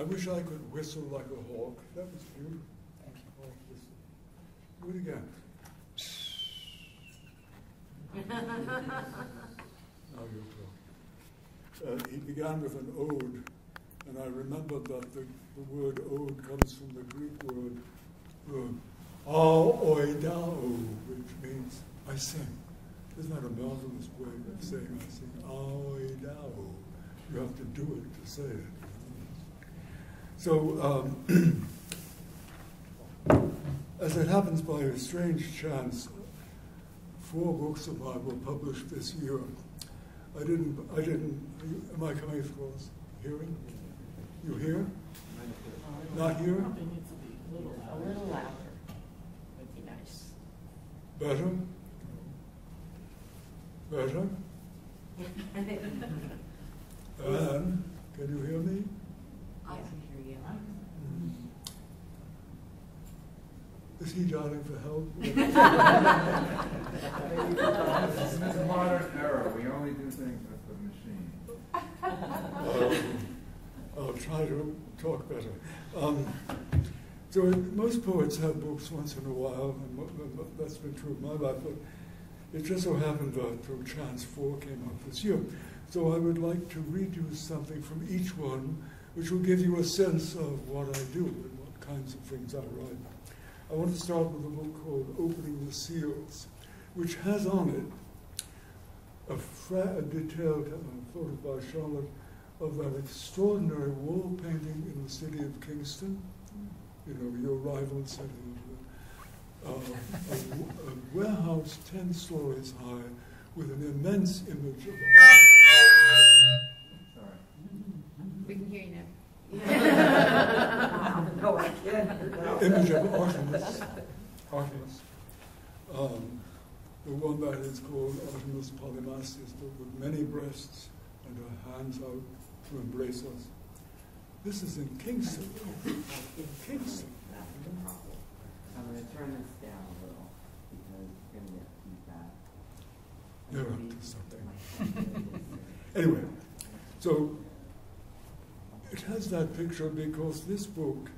I wish I could whistle like a hawk. That was beautiful. Thank you. Hawk whistle. Do it again. Now you're talking. He began with an ode, and I remembered that the word ode comes from the Greek word aoidao, which means I sing. Isn't that a marvelous way of saying I sing? Aoidao. You have to do it to say it. So, as it happens by a strange chance, 4 books of mine were published this year. I didn't, am I coming across? Hearing? You hear? Not here? A little louder would be nice. Better? Better? Anne, can you hear me? I can hear you. Is he dialing for help? This is a modern era. We only do things with the machine. I'll try to talk better. So most poets have books once in a while, and that's been true of my life, but it just so happened that through chance 4 came up this year. So I would like to read you something from each one, which will give you a sense of what I do and what kinds of things I write. I want to start with a book called Opening the Seals, which has on it a detailed photo by Charlotte of that extraordinary wall painting in the city of Kingston, you know, your rival city. A warehouse 10 stories high with an immense image of Sorry. We can hear you now. No, I can't. image of Artemis. The one that is called Artemis Polymastis, but with many breasts and her hands out to embrace us. This is in Kingston. In Kingston. I'm going to turn this down a little because it's going to get feedback. You're up to something. Anyway, so it has that picture because this book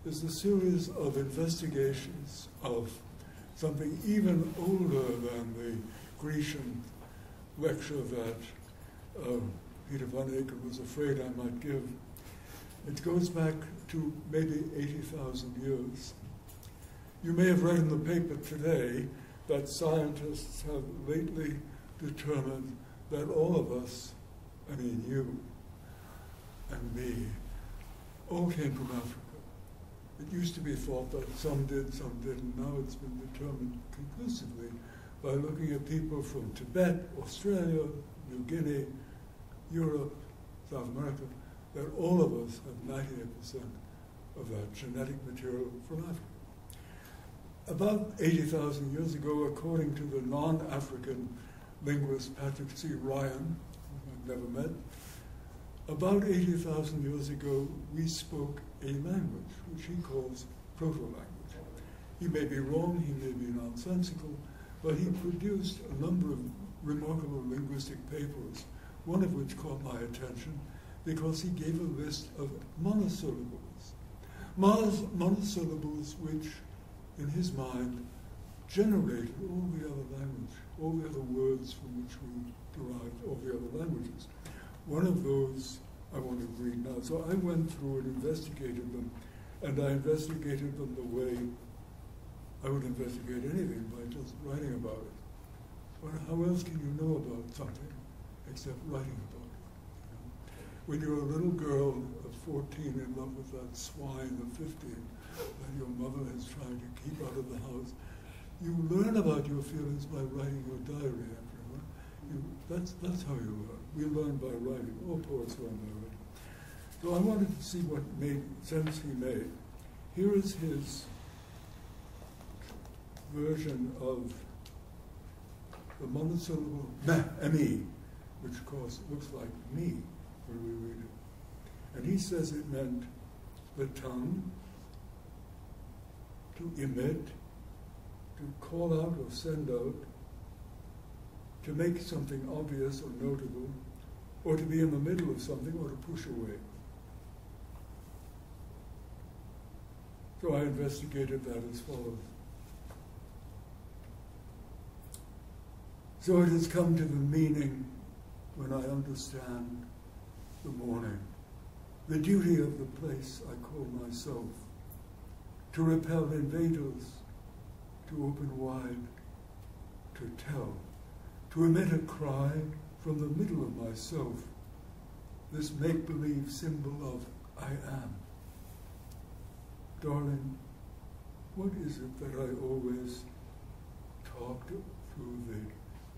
is a series of investigations of something even older than the Grecian lecture that Peter van Aken was afraid I might give. It goes back to maybe 80,000 years. You may have read in the paper today that scientists have lately determined that all of us, I mean you and me, all came from Africa. It used to be thought that some did, some didn't. Now it's been determined conclusively by looking at people from Tibet, Australia, New Guinea, Europe, South America, that all of us have 98% of that genetic material from Africa. About 80,000 years ago, according to the non-African linguist Patrick C. Ryan, whom I've never met, about 80,000 years ago, we spoke a language, which he calls proto-language. He may be wrong, he may be nonsensical, but he produced a number of remarkable linguistic papers, one of which caught my attention because he gave a list of monosyllables. Monosyllables which, in his mind, generated all the other language, all the other words from which we derived all the other languages. One of those I want to read now. So I went through and investigated them, and I investigated them the way I would investigate anything, by just writing about it. Well, how else can you know about something except writing about it? You know? When you're a little girl of 14 in love with that swine of 15 that your mother is trying to keep out of the house, you learn about your feelings by writing your diary afterward. That's how you learn. We learn by writing. All poets learn by writing. So I wanted to see what sense he made. Here is his version of the monosyllable me, which of course looks like me when we read it. And he says it meant the tongue, to emit, to call out or send out, to make something obvious or notable, or to be in the middle of something, or to push away. So I investigated that as follows. So it has come to the meaning when I understand the morning, the duty of the place I call myself, to repel invaders, to open wide, to tell, to emit a cry from the middle of myself, this make-believe symbol of I am. Darling, what is it that I always talked through the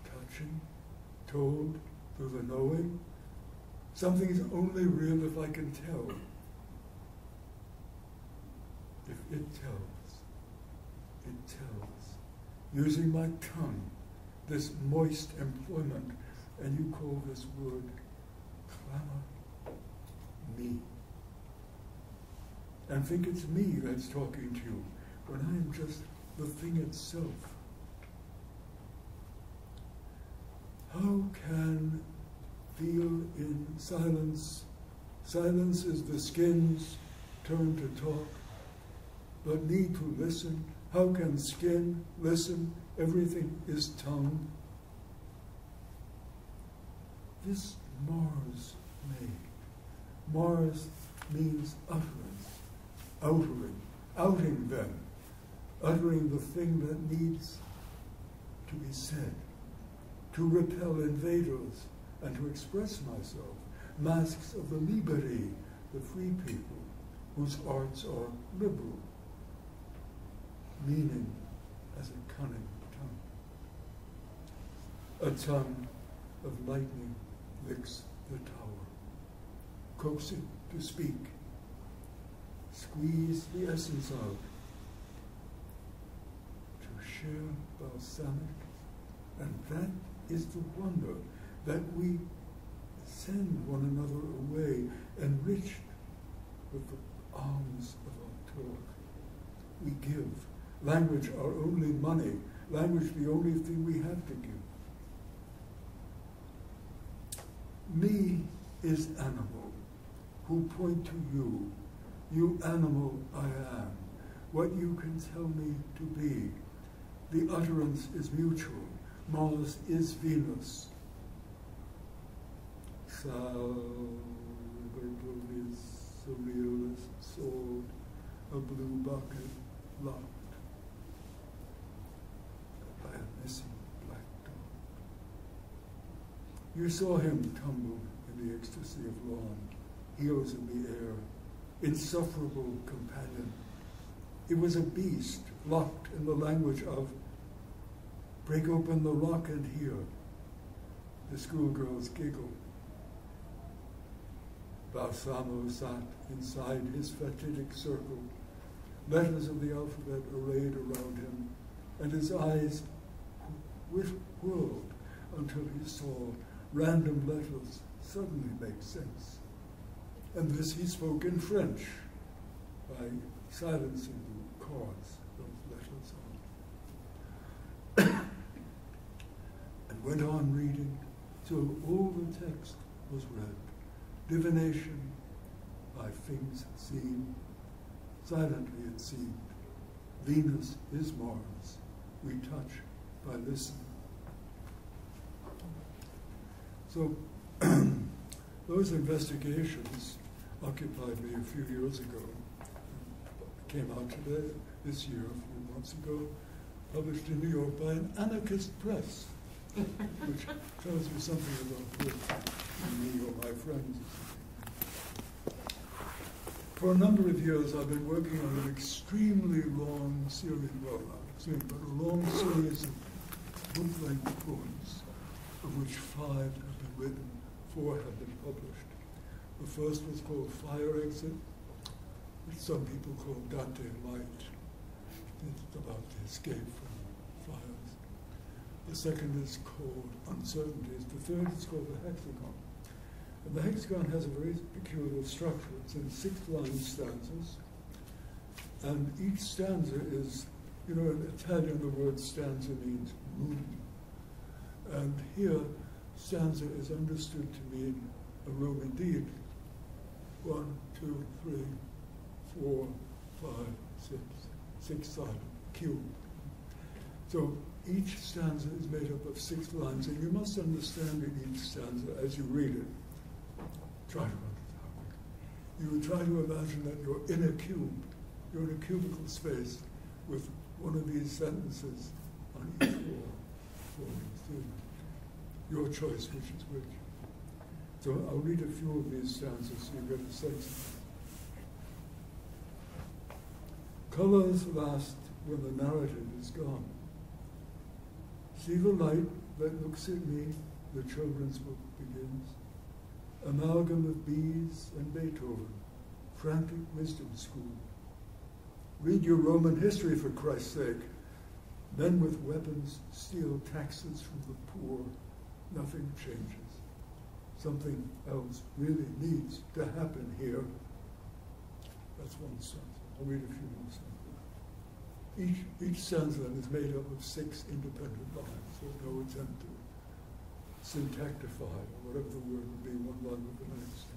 touching, told through the knowing? Something's only real if I can tell. If it tells, it tells. Using my tongue, this moist employment, and you call this word clamor, me. And think it's me that's talking to you, when I am just the thing itself. How can feel in silence? Silence is the skin's turn to talk, but need to listen. How can skin listen? Everything is tongue. This mars me. Mars means utterance, outing then, uttering the thing that needs to be said, to repel invaders and to express myself, masks of the liberi, the free people, whose arts are liberal, meaning as a cunning tongue. A tongue of lightning licks the tower, coax it to speak, squeeze the essence out, to share balsamic, and that is the wonder, that we send one another away, enriched with the alms of our talk. We give. Language our only money, language the only thing we have to give. Me is animal, who point to you. You animal I am, what you can tell me to be. The utterance is mutual. Mars is Venus. Salvadoris surrealist sword, a blue bucket locked by a missing black dog. You saw him tumble in the ecstasy of lawn, heels in the air, insufferable companion. It was a beast locked in the language of break open the lock and hear. The schoolgirls giggle. Balsamo sat inside his fatidic circle, letters of the alphabet arrayed around him, and his eyes whirled until he saw random letters suddenly make sense. And this he spoke in French by silencing the chords those letters on. And went on reading till all the text was read. Divination by things seen, silently it seemed. Venus is Mars, we touch by listening. So those investigations occupied me a few years ago. Came out today, this year, a few months ago, published in New York by an anarchist press, which tells you something about me or my friends. For a number of years, I've been working on an extremely long series, well, not extreme, but a long series of book-length poems, of which 5 have been written, 4 have been published. The first was called Fire Exit, which some people call Dante Light. It's about the escape from fires. The second is called Uncertainties. The third is called the Hexagon. And the Hexagon has a very peculiar structure. It's in 6-line stanzas. And each stanza is, you know, in Italian the word stanza means room. And here, stanza is understood to mean a room indeed. 1, 2, 3, 4, 5, six-sided cube. So each stanza is made up of 6 lines, and you must understand in each stanza as you read it. Try to understand. You would try to imagine that you're in a cube. You're in a cubical space with one of these sentences on each wall. Your choice, which is which. So I'll read a few of these stanzas so you get a sense of it. Colors last when the narrative is gone. See the light that looks at me, the children's book begins. Amalgam of bees and Beethoven, frantic wisdom school. Read your Roman history, for Christ's sake. Men with weapons steal taxes from the poor. Nothing changes. Something else really needs to happen here. That's one stanza. I'll read a few more stanzas. Each stanza is made up of 6 independent lines, so no attempt to syntactify, or whatever the word would be, one line with the next.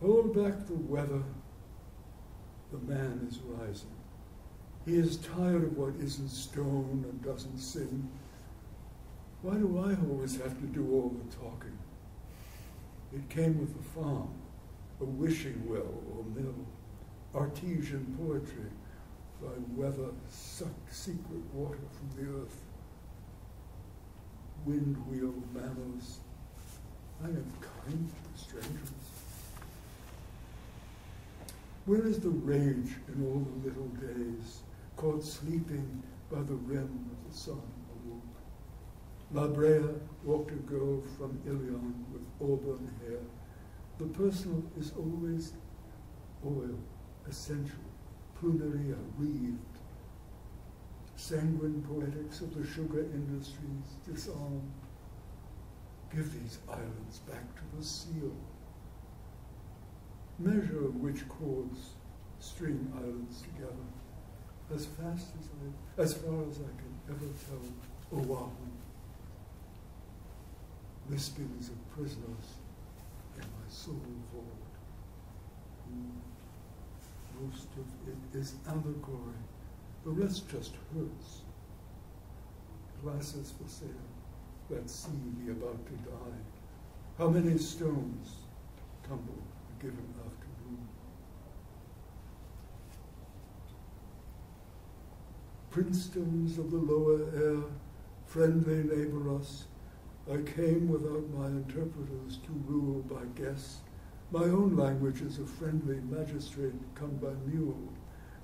Hold back the weather, the man is rising. He is tired of what isn't stone and doesn't sing. Why do I always have to do all the talking? It came with the farm, a wishing well or mill, artesian poetry, by weather suck secret water from the earth. Wind wheel manners, I am kind to strangers. Where is the rage in all the little days, caught sleeping by the rim of the sun awoke? La Brea walked a girl from Ilion with auburn hair. The personal is always oil, essential, plumeria, wreathed. Sanguine poetics of the sugar industries disarm. Give these islands back to the seal. Measure which chords string islands together, as far as I can ever tell Oahu. Lispings of prisoners in my soul vault. Most of it is allegory, the rest just hurts. Glasses for sale, that see me about to die. How many stones tumble a given afternoon? Princedoms of the lower air, friendly neighbor us. I came without my interpreters to rule by guess. My own language is a friendly magistrate come by mule.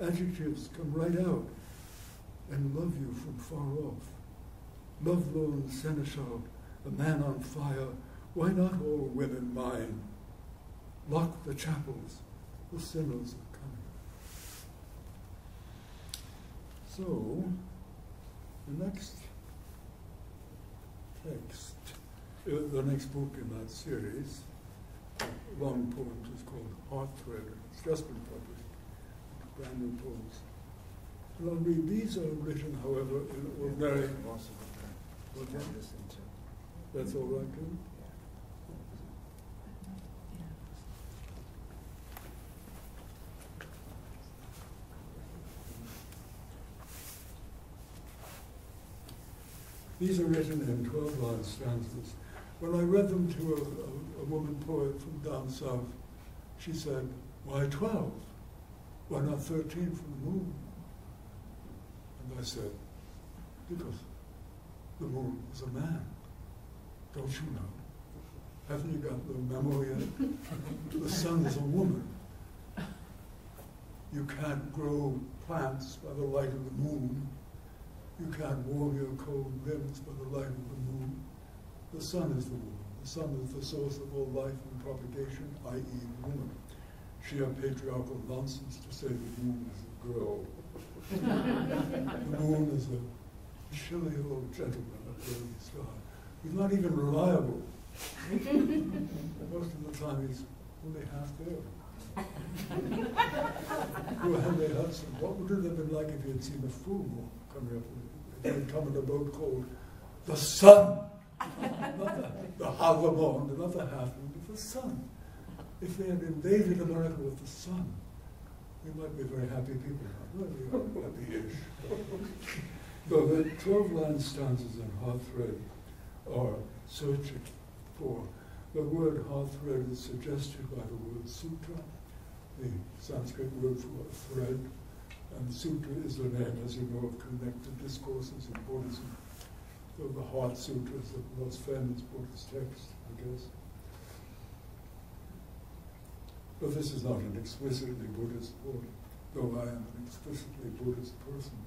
Adjectives come right out and love you from far off. Lovelorn seneschal, a man on fire, why not all women mine? Lock the chapels, the sinners are coming. So, the next text, the next book in that series, long poems, is called Heartthread. It's just been published, brand new poems. And I'll read, these are written, however, in ordinary. That's all right, too? These are written in 12-line stanzas. When I read them to a woman poet from down south, she said, why 12? Why not 13 from the moon? And I said, because the moon is a man. Don't you know? Haven't you got the memo yet? The sun is a woman. You can't grow plants by the light of the moon. You can't warm your cold limbs by the light of the moon. The sun is the woman. The sun is the source of all life and propagation, i.e. woman. Sheer patriarchal nonsense to say the moon is a girl. The moon is a chilly old gentleman at the early star. He's not even reliable. Most of the time he's only half there. Poor Henry Hudson, what would it have been like if he had seen a full moon coming up? He had come in a boat called the Sun. Not the half moon, not the half moon, but the sun. if they had invaded America with the sun, we might be very happy people. Well, we are happy-ish. So the 12-line stanzas in Hearthread are searching for. The word Hearthread is suggested by the word sutra, the Sanskrit word for a thread, and sutra is the name, as you know, of connected discourses in Buddhism. So the Heart Sutra is the most famous Buddhist text, I guess. But this is not an explicitly Buddhist book, though I am an explicitly Buddhist person.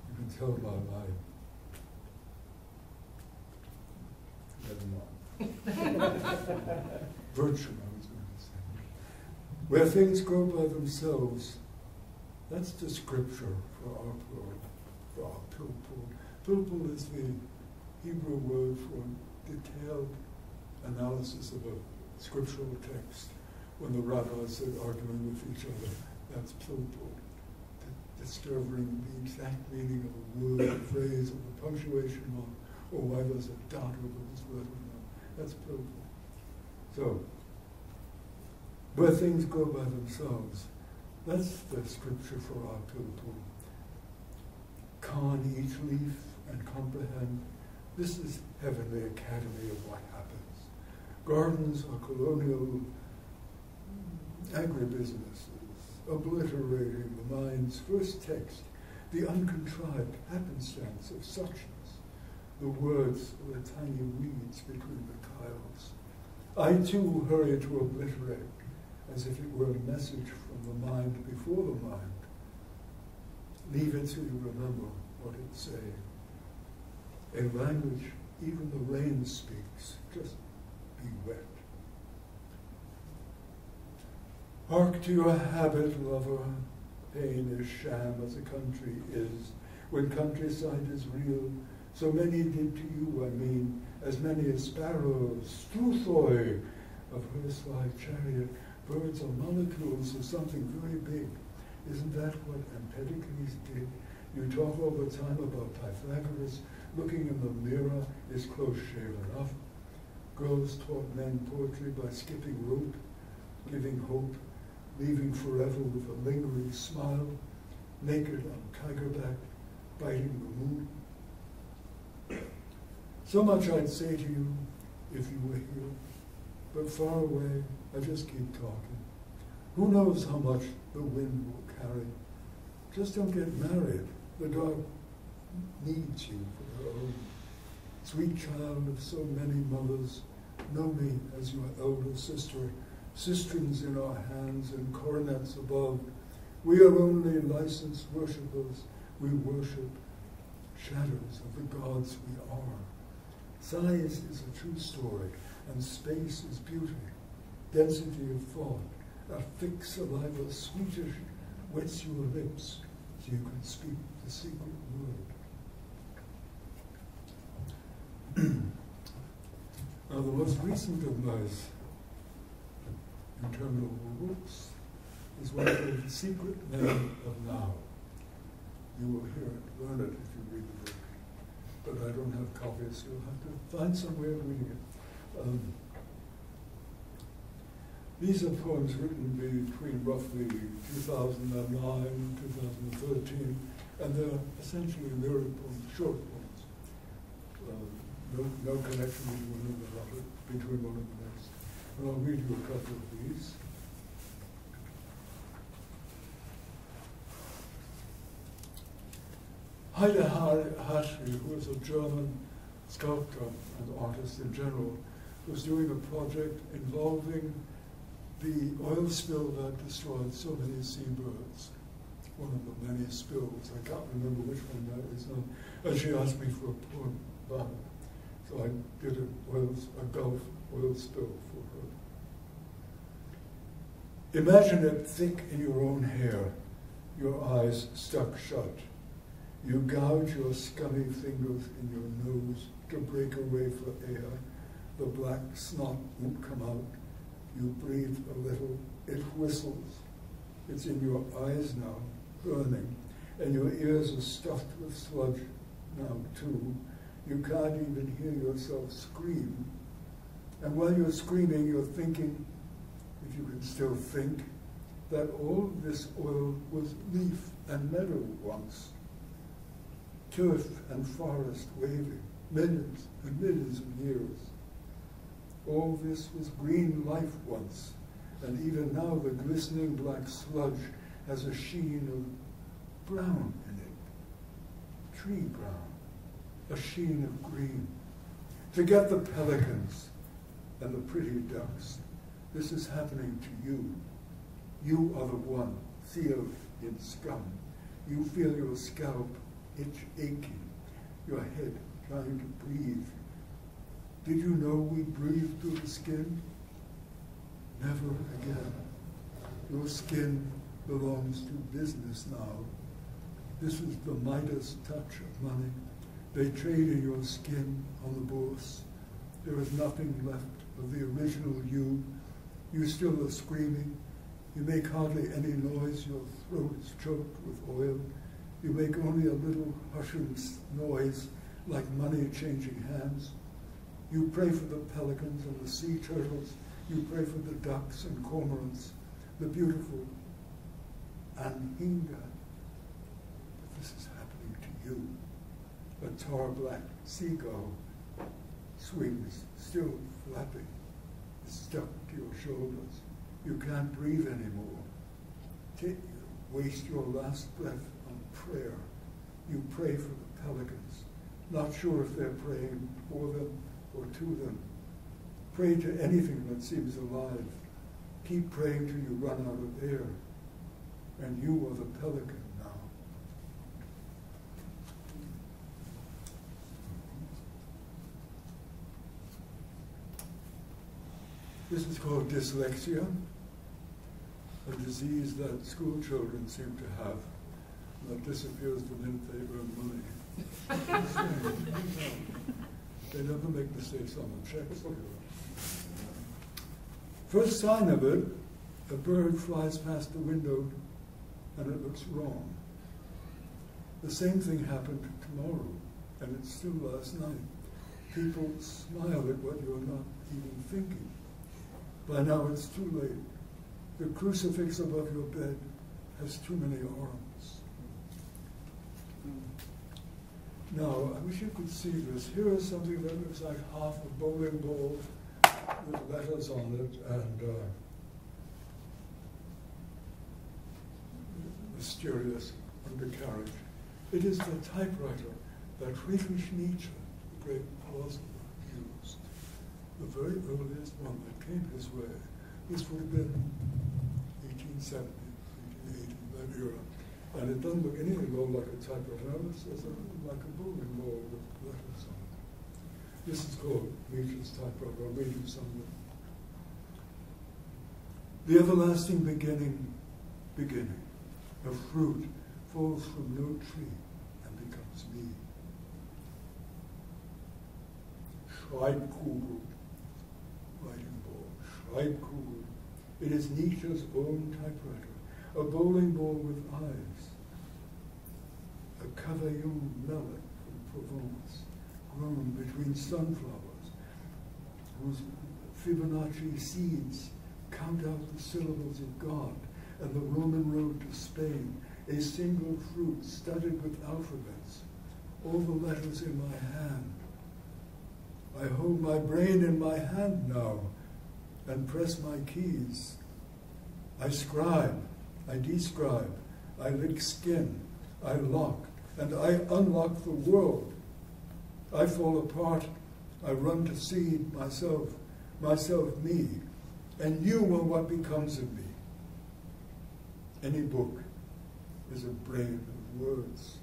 You can tell by my... Never mind. Virtue, I was going to say. Where things grow by themselves, that's the scripture for our plural, for our pilpul. Pilpul is the Hebrew word for detailed analysis of a scriptural text. When the rabbis are arguing with each other, that's pilpul. Discovering the exact meaning of a word, a phrase, or a punctuation mark, or why there's a dot over this word or not. That's pilpul. So, where things go by themselves, that's the scripture for our pilpul. Con each leaf and comprehend. This is heavenly academy of what happens. Gardens are colonial agribusinesses, obliterating the mind's first text, the uncontrived happenstance of suchness, the words are the tiny weeds between the tiles. I too hurry to obliterate, as if it were a message from the mind before the mind. Leave it till you remember what it say. A language even the rain speaks, just be wet. Hark to your habit, lover, pain is sham as a country is, when countryside is real, so many did to you, I mean, as many as sparrows, struthoi, of her sly chariot, birds are molecules of something very big. Isn't that what Empedocles did? You talk all the time about Pythagoras, looking in the mirror is close shave enough. Girls taught men poetry by skipping rope, giving hope, leaving forever with a lingering smile, naked on tigerback, biting the moon. So much I'd say to you if you were here, but far away, I just keep talking. Who knows how much the wind will carry? Just don't get married. The dog needs you for her own. Sweet child of so many mothers, know me as your elder sister, sistrings in our hands and coronets above. We are only licensed worshippers. We worship shadows of the gods we are. Size is a true story, and space is beauty. Density of thought, a thick saliva, sweetish, wets your lips so you can speak the secret word. Now, the most recent of my interminable books is one called The Secret Name of Now. You will hear it, learn it if you read the book. But I don't have copies, so you'll have to find some way of reading it. These are poems written between roughly 2009, 2013, and they're essentially lyric poems, short poems. No connection between one and the next. And I'll read you a couple of these. Heide Haschli, who is a German sculptor and artist in general, was doing a project involving the oil spill that destroyed so many seabirds. One of the many spills. I can't remember which one that is now. And she asked me for a poem about it. So I did a Gulf oil spill for her. Imagine it thick in your own hair, your eyes stuck shut. You gouge your scummy fingers in your nose to break away for air. The black snot won't come out. You breathe a little, it whistles. It's in your eyes now, burning, and your ears are stuffed with sludge now too. You can't even hear yourself scream, And while you're screaming, you're thinking, if you can still think, that all this oil was leaf and meadow once, turf and forest waving, millions and millions of years. All this was green life once, and even now the glistening black sludge has a sheen of brown in it, tree brown, a sheen of green. Forget the pelicans and the pretty ducks. This is happening to you. You are the one, sealed in scum. You feel your scalp itch aching, your head trying to breathe. Did you know we breathe through the skin? Never again. Your skin belongs to business now. This is the Midas touch of money. They trade in your skin on the bourse. There is nothing left of the original you. You still are screaming. You make hardly any noise. Your throat is choked with oil. You make only a little hushing noise like money changing hands. You pray for the pelicans and the sea turtles. You pray for the ducks and cormorants, the beautiful anhinga. But this is happening to you. A tar-black seagull swings, still flapping, stuck to your shoulders. You can't breathe anymore. Waste your last breath on prayer. You pray for the pelicans, not sure if they're praying for them or to them. Pray to anything that seems alive. Keep praying till you run out of air. And you are the pelican now. This is called dyslexia, a disease that school children seem to have that disappears the minute they earn money. They never make mistakes on the checks. First sign of it, a bird flies past the window and it looks wrong. The same thing happened tomorrow, and it's still last night. People smile at what you're not even thinking. By now it's too late. The crucifix above your bed has too many arms. Now, I wish you could see this. Here is something that looks like half a bowling ball with letters on it and mysterious undercarriage. It is the typewriter that Friedrich Nietzsche, the great philosopher, used. The very earliest one that came his way. This would have been 1870, 1880, that era. And it doesn't look anything at all like a typewriter. It's like a bowling ball with letters on it. This is called Nietzsche's typewriter. I'll read you some of it. The everlasting beginning, a fruit falls from no tree and becomes me. Schreibkugel, writing ball, Schreibkugel. It is Nietzsche's own typewriter, a bowling ball with eyes, a Cavaillon melon from Provence, grown between sunflowers, whose Fibonacci seeds count out the syllables of God and the Roman road to Spain, a single fruit studded with alphabets, all the letters in my hand. I hold my brain in my hand now and press my keys. I scribe, I describe, I lick skin, I lock, and I unlock the world. I fall apart, I run to seed myself, me, and you are what becomes of me. Any book is a brain of words.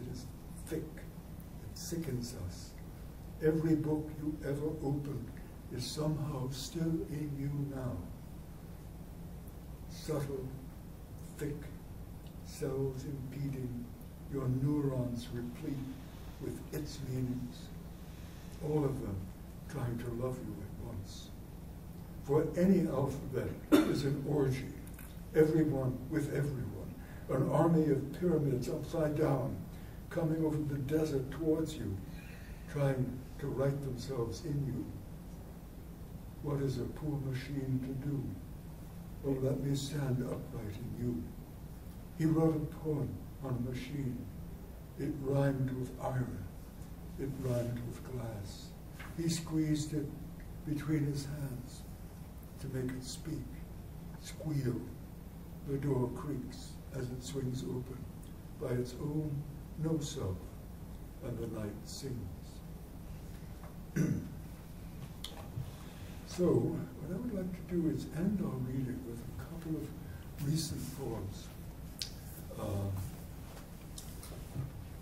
It is thick, it sickens us. Every book you ever opened is somehow still in you now. Subtle, thick, cells impeding, your neurons replete with its meanings, all of them trying to love you at once. For any alphabet is an orgy, everyone with everyone, an army of pyramids upside down, coming over the desert towards you, trying to write themselves in you. What is a poor machine to do? Oh, let me stand upright in you. He wrote a poem on a machine. It rhymed with iron. It rhymed with glass. He squeezed it between his hands to make it speak, squeal. The door creaks as it swings open by its own no-self, and the night sings. So, what I would like to do is end our reading with a couple of recent poems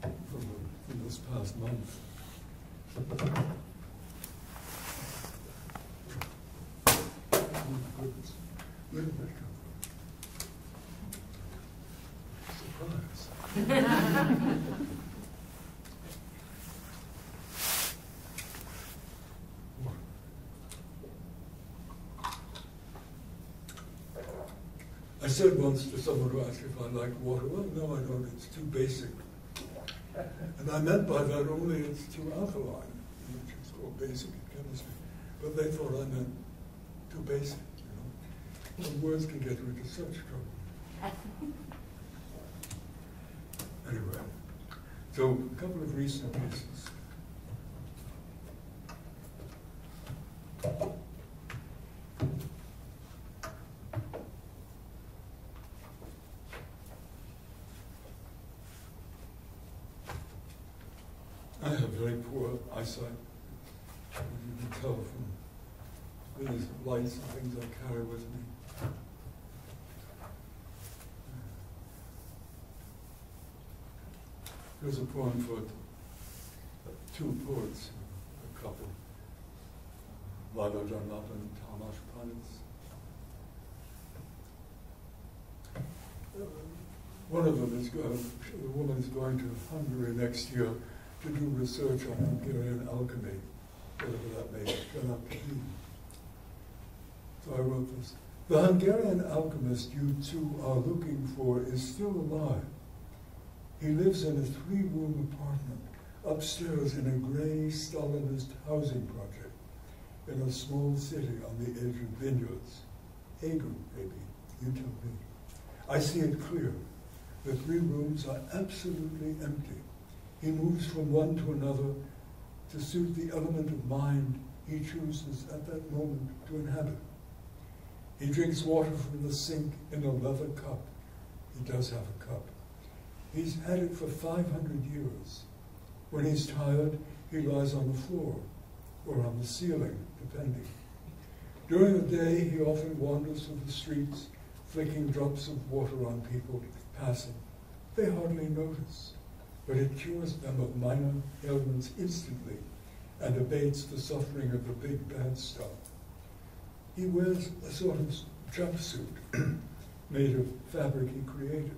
from this past month. Oh my goodness, where did that come from? Surprise. I said once to someone who asked if I liked water, well, no, I don't, it's too basic. And I meant by that only it's too alkaline, which is called basic in chemistry. But they thought I meant too basic, you know. And words can get you into such trouble. Anyway, so a couple of recent pieces. I have very poor eyesight, as you can tell from these lights and things I carry with me. Here's a poem for two poets, a couple, Lila Dunlop and Tomasz Panitz. One of them is the woman is going to Hungary next year to do research on Hungarian alchemy, whatever that may turn out to be. So I wrote this. The Hungarian alchemist you two are looking for is still alive. He lives in a 3-room apartment upstairs in a gray Stalinist housing project in a small city on the edge of vineyards. Hagen, maybe, you tell me. I see it clear. The 3 rooms are absolutely empty. He moves from one to another to suit the element of mind he chooses at that moment to inhabit. He drinks water from the sink in a leather cup. He does have a cup. He's had it for 500 years. When he's tired, he lies on the floor or on the ceiling, depending. During the day, he often wanders through the streets, flicking drops of water on people passing. They hardly notice, but it cures them of minor ailments instantly and abates the suffering of the big bad stuff. He wears a sort of jumpsuit made of fabric he created.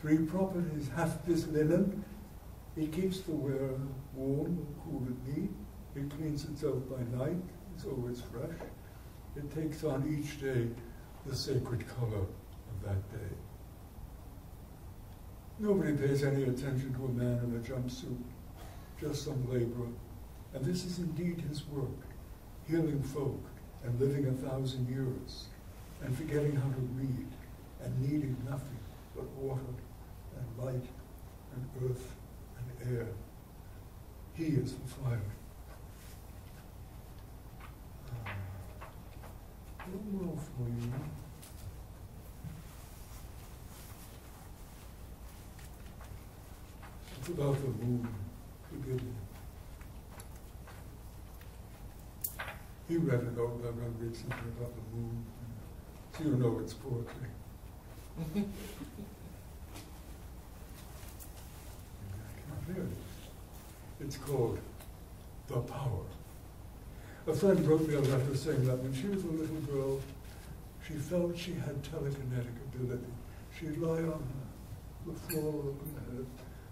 3 properties: half this linen, it keeps the wearer warm, cool and neat. It cleans itself by night, it's always fresh. It takes on each day the sacred color of that day. Nobody pays any attention to a man in a jumpsuit, just some laborer. And this is indeed his work, healing folk and living 1,000 years, and forgetting how to read, and needing nothing but water and light and earth and air. He is the fire. One more for you. It's about the moon. Forgive me. He read it over. I read recently about the moon. So you know it's poetry. I can't hear it. It's called The Power. A friend wrote me a letter saying that when she was a little girl, she felt she had telekinetic ability. She'd lie on the floor looking at it,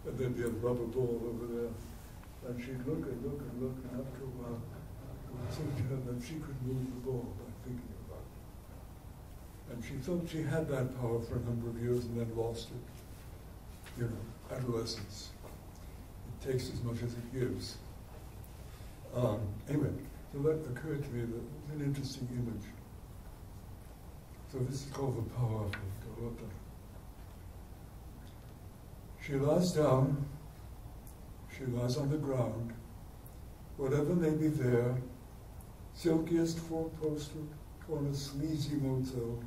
and there'd be a rubber ball over there. And she'd look and look and look, and after a while, it would seem to her that she could move the ball by thinking about it. And she thought she had that power for a number of years and then lost it. You know, adolescence. It takes as much as it gives. Anyway, So that occurred to me that it's an interesting image. So this is called the power of Dorota. She lies down, she lies on the ground, whatever may be there, silkiest four-poster on a sleazy motel,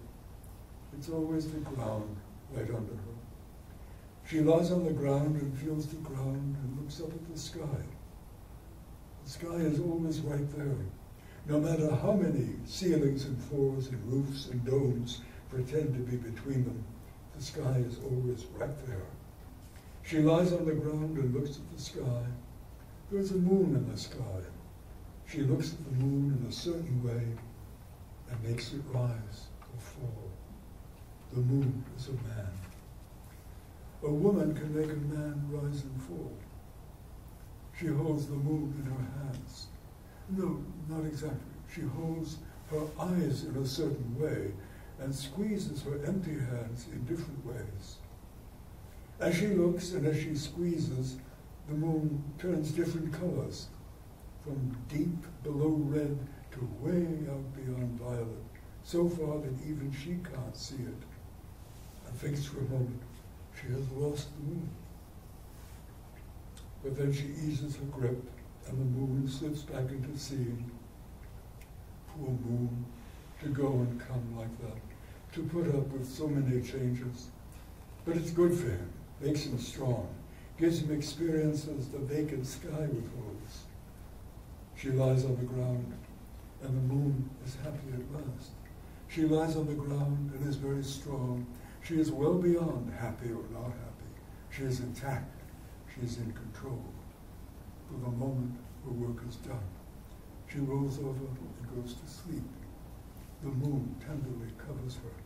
it's always the ground right under her. She lies on the ground and feels the ground and looks up at the sky. The sky is always right there. No matter how many ceilings and floors and roofs and domes pretend to be between them, the sky is always right there. She lies on the ground and looks at the sky. There's a moon in the sky. She looks at the moon in a certain way and makes it rise or fall. The moon is a man. A woman can make a man rise and fall. She holds the moon in her hands. No, not exactly. She holds her eyes in a certain way and squeezes her empty hands in different ways. As she looks and as she squeezes, the moon turns different colors, from deep below red to way out beyond violet, so far that even she can't see it, and thinks for a moment she has lost the moon. But then she eases her grip, and the moon slips back into seeing. Poor moon, to go and come like that, to put up with so many changes. But it's good for him, makes him strong, gives him experiences the vacant sky withholds. She lies on the ground, and the moon is happy at last. She lies on the ground and is very strong. She is well beyond happy or not happy. She is intact. She is in control. For the moment her work is done, she rolls over and goes to sleep. The moon tenderly covers her.